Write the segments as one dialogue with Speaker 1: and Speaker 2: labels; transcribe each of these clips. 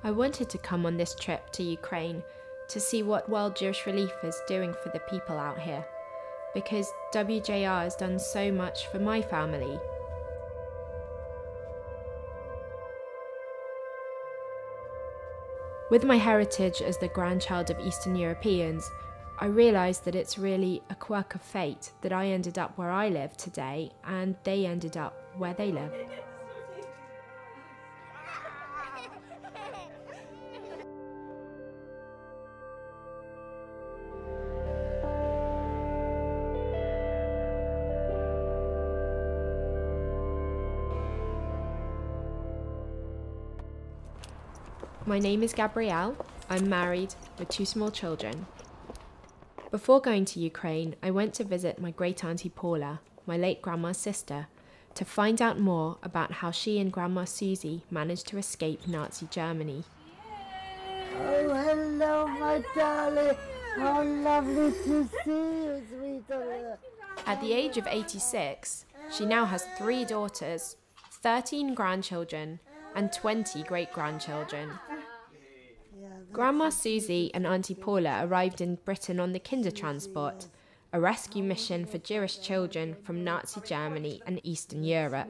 Speaker 1: I wanted to come on this trip to Ukraine to see what World Jewish Relief is doing for the people out here, because WJR has done so much for my family. With my heritage as the grandchild of Eastern Europeans, I realised that it's really a quirk of fate that I ended up where I live today and they ended up where they live. My name is Gabrielle. I'm married with 2 small children. Before going to Ukraine, I went to visit my great-auntie Paula, my late grandma's sister, to find out more about how she and Grandma Susie managed to escape Nazi Germany.
Speaker 2: Oh, hello, my darling. How lovely to see you, sweetheart.
Speaker 1: At the age of 86, she now has 3 daughters, 13 grandchildren, and 20 great-grandchildren. Grandma Susie and Auntie Paula arrived in Britain on the Kindertransport, a rescue mission for Jewish children from Nazi Germany and Eastern Europe.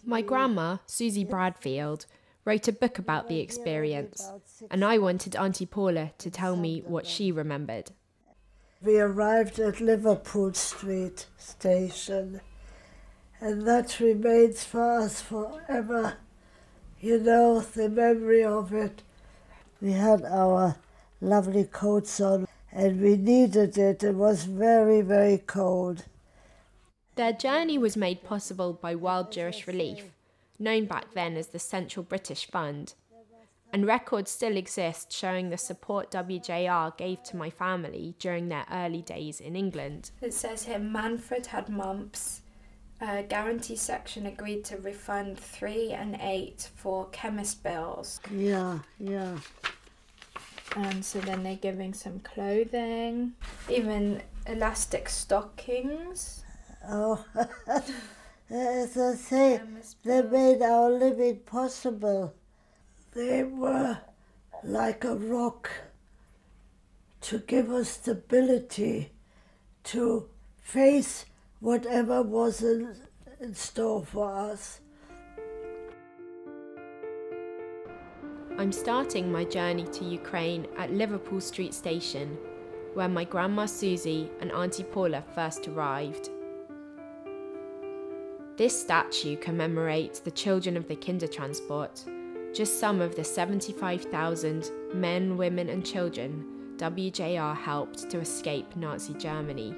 Speaker 1: My grandma, Susie Bradfield, wrote a book about the experience, and I wanted Auntie Paula to tell me what she remembered.
Speaker 2: We arrived at Liverpool Street station, and that remains for us forever. You know, the memory of it. We had our lovely coats on and we needed it. It was very, very cold.
Speaker 1: Their journey was made possible by World Jewish Relief, known back then as the Central British Fund, and records still exist showing the support WJR gave to my family during their early days in England. It says here Manfred had mumps. Guarantee section agreed to refund 3 and 8 for chemist bills.
Speaker 2: Yeah.
Speaker 1: And so then they're giving some clothing, even elastic stockings.
Speaker 2: Oh, as I say, they made our living possible. They were like a rock to give us stability, to face whatever was in store for us.
Speaker 1: I'm starting my journey to Ukraine at Liverpool Street Station, where my grandma Susie and Auntie Paula first arrived. This statue commemorates the children of the Kindertransport, just some of the 75,000 men, women and children WJR helped to escape Nazi Germany.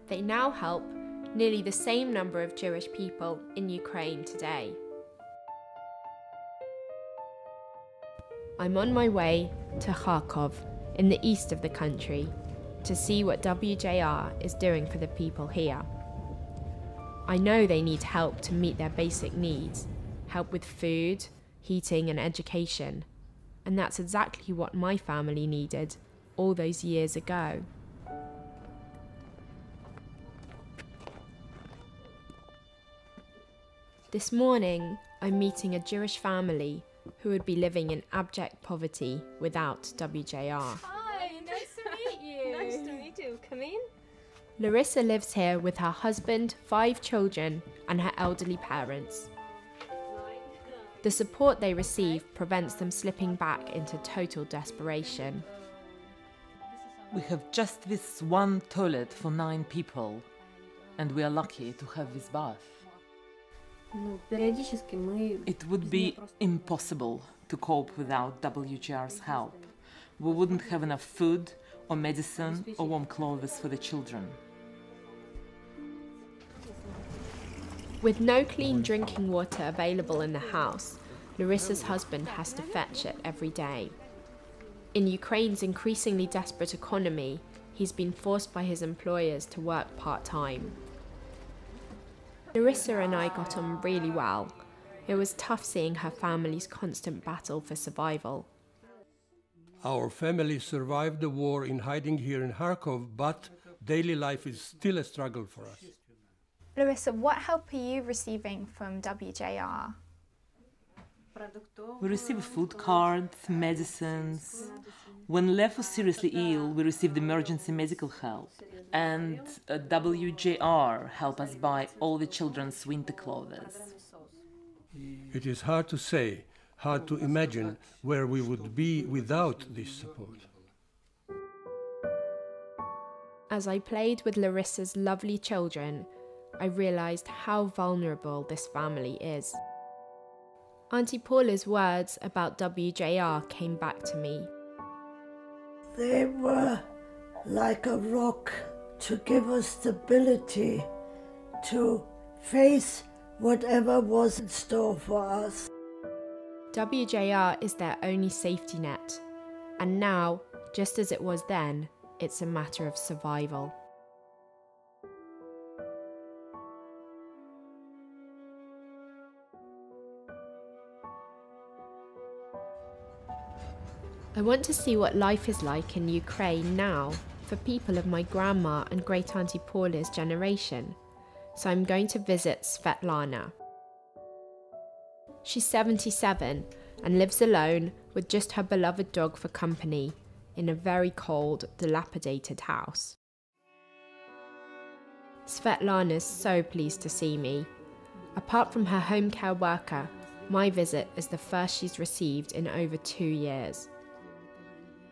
Speaker 1: They now help nearly the same number of Jewish people in Ukraine today. I'm on my way to Kharkov, in the east of the country, to see what WJR is doing for the people here. I know they need help to meet their basic needs, help with food, heating and education, and that's exactly what my family needed all those years ago. This morning, I'm meeting a Jewish family who would be living in abject poverty without WJR.
Speaker 3: Hi, nice to meet you. Nice to meet you. Come in.
Speaker 1: Larissa lives here with her husband, 5 children, and her elderly parents. The support they receive prevents them slipping back into total desperation.
Speaker 4: We have just this one toilet for 9 people, and we are lucky to have this bath. It would be impossible to cope without WJR's help. We wouldn't have enough food or medicine or warm clothes for the children.
Speaker 1: With no clean drinking water available in the house, Larissa's husband has to fetch it every day. In Ukraine's increasingly desperate economy, he's been forced by his employers to work part-time. Larissa and I got on really well. It was tough seeing her family's constant battle for survival.
Speaker 5: Our family survived the war in hiding here in Kharkov, but daily life is still a struggle for us.
Speaker 6: Larissa, what help are you receiving from WJR?
Speaker 4: We receive a food card, medicines. When Lev was seriously ill, we received emergency medical help. And WJR helped us buy all the children's winter clothes.
Speaker 5: It is hard to say, hard to imagine where we would be without this support.
Speaker 1: As I played with Larissa's lovely children, I realised how vulnerable this family is. Auntie Paula's words about WJR came back to me.
Speaker 2: They were like a rock to give us stability to face whatever was in store for us.
Speaker 1: WJR is their only safety net, and now, just as it was then, it's a matter of survival. I want to see what life is like in Ukraine now for people of my grandma and great-auntie Paula's generation, so I'm going to visit Svetlana. She's 77 and lives alone with just her beloved dog for company in a very cold, dilapidated house. Svetlana's so pleased to see me. Apart from her home care worker, my visit is the first she's received in over 2 years.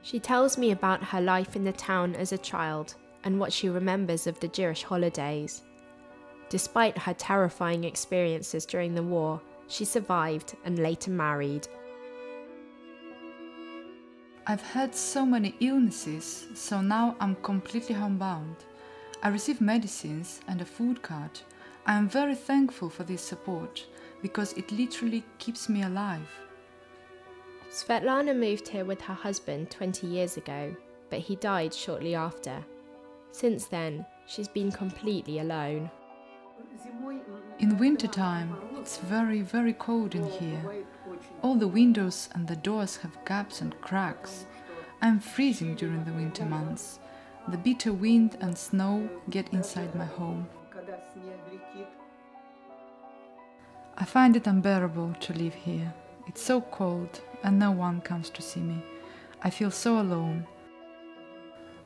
Speaker 1: She tells me about her life in the town as a child and what she remembers of the Jewish holidays. Despite her terrifying experiences during the war, she survived and later married.
Speaker 6: I've had so many illnesses, so now I'm completely homebound. I receive medicines and a food card. I am very thankful for this support because it literally keeps me alive.
Speaker 1: Svetlana moved here with her husband 20 years ago, but he died shortly after. Since then, she's been completely alone.
Speaker 6: In wintertime, it's very, very cold in here. All the windows and the doors have gaps and cracks. I'm freezing during the winter months. The bitter wind and snow get inside my home. I find it unbearable to live here. It's so cold and no one comes to see me. I feel so alone.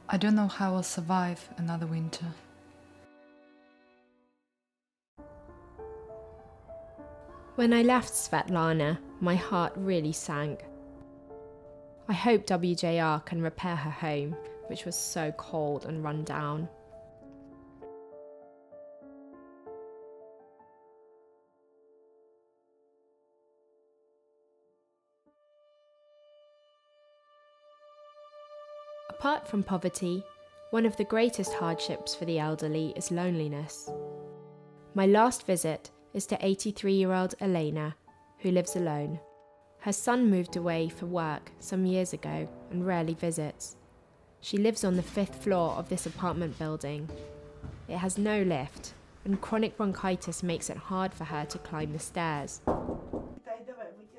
Speaker 6: I don't know how I'll survive another winter.
Speaker 1: When I left Svetlana, my heart really sank. I hope WJR can repair her home, which was so cold and run down. Apart from poverty, one of the greatest hardships for the elderly is loneliness. My last visit is to 83-year-old Elena, who lives alone. Her son moved away for work some years ago and rarely visits. She lives on the 5th floor of this apartment building. It has no lift, and chronic bronchitis makes it hard for her to climb the stairs.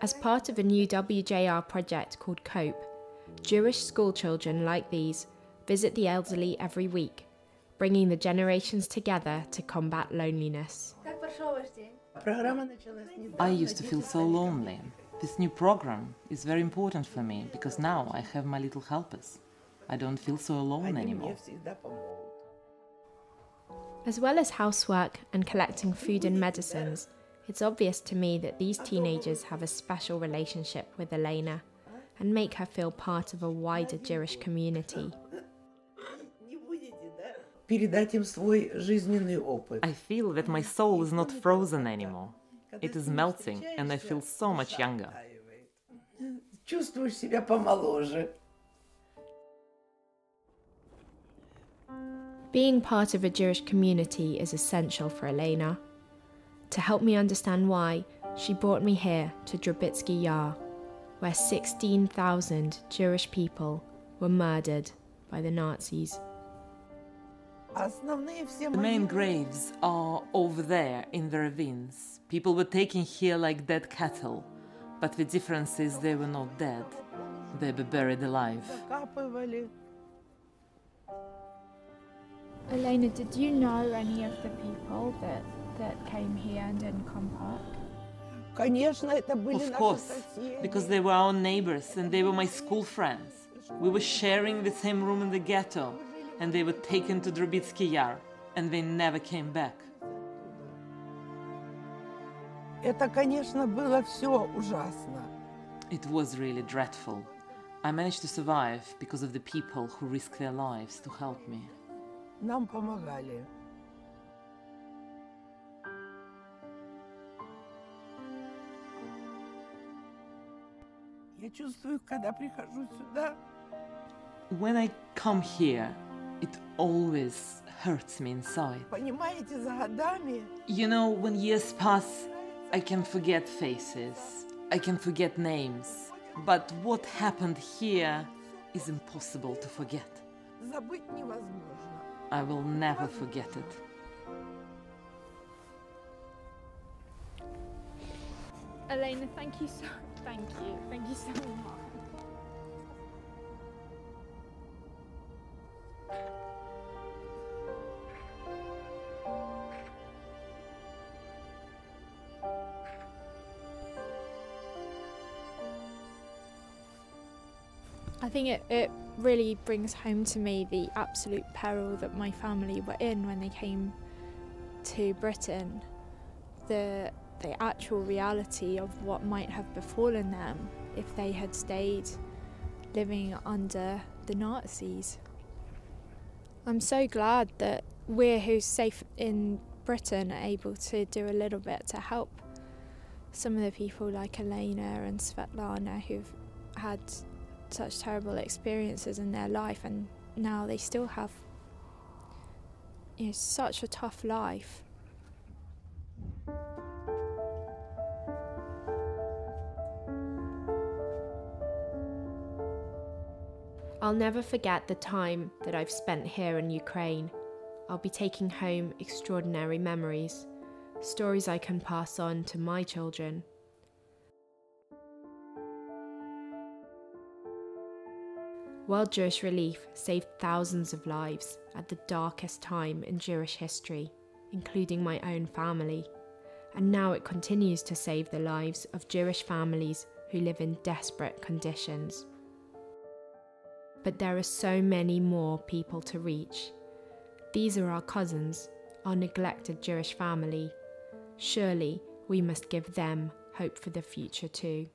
Speaker 1: As part of a new WJR project called COPE, Jewish school children like these visit the elderly every week, bringing the generations together to combat loneliness.
Speaker 4: I used to feel so lonely. This new program is very important for me because now I have my little helpers. I don't feel so alone anymore.
Speaker 1: As well as housework and collecting food and medicines, it's obvious to me that these teenagers have a special relationship with Elena and make her feel part of a wider Jewish community.
Speaker 4: I feel that my soul is not frozen anymore. It is melting and I feel so much younger.
Speaker 1: Being part of a Jewish community is essential for Elena. To help me understand why, she brought me here to Drobitsky Yar, where 16,000 Jewish people were murdered by the Nazis.
Speaker 4: The main graves are over there in the ravines. People were taken here like dead cattle, but the difference is they were not dead. They were buried alive.
Speaker 7: Elena, did you know any of the people that came here and didn't come back?
Speaker 4: Of course, because they were our neighbors and they were my school friends. We were sharing the same room in the ghetto, and they were taken to WJR, and they never came back. It was really dreadful. I managed to survive because of the people who risked their lives to help me.
Speaker 7: Нам помогали. Я чувствую, когда прихожу сюда.
Speaker 4: When I come here, it always hurts me inside.
Speaker 7: Понимаете, за годами.
Speaker 4: You know, when years pass, I can forget faces, I can forget names. But what happened here is impossible to forget.
Speaker 7: Забыть невозможно.
Speaker 4: I will never forget it.
Speaker 3: Elena, thank you so much. I think it really brings home to me the absolute peril that my family were in when they came to Britain. The actual reality of what might have befallen them if they had stayed living under the Nazis. I'm so glad that we're who's safe in Britain are able to do a little bit to help some of the people like Elena and Svetlana who've had such terrible experiences in their life, and now they still have, you know, such a tough life.
Speaker 1: I'll never forget the time that I've spent here in Ukraine. I'll be taking home extraordinary memories, stories I can pass on to my children. World Jewish Relief saved thousands of lives at the darkest time in Jewish history, including my own family, and now it continues to save the lives of Jewish families who live in desperate conditions. But there are so many more people to reach. These are our cousins, our neglected Jewish family. Surely we must give them hope for the future too.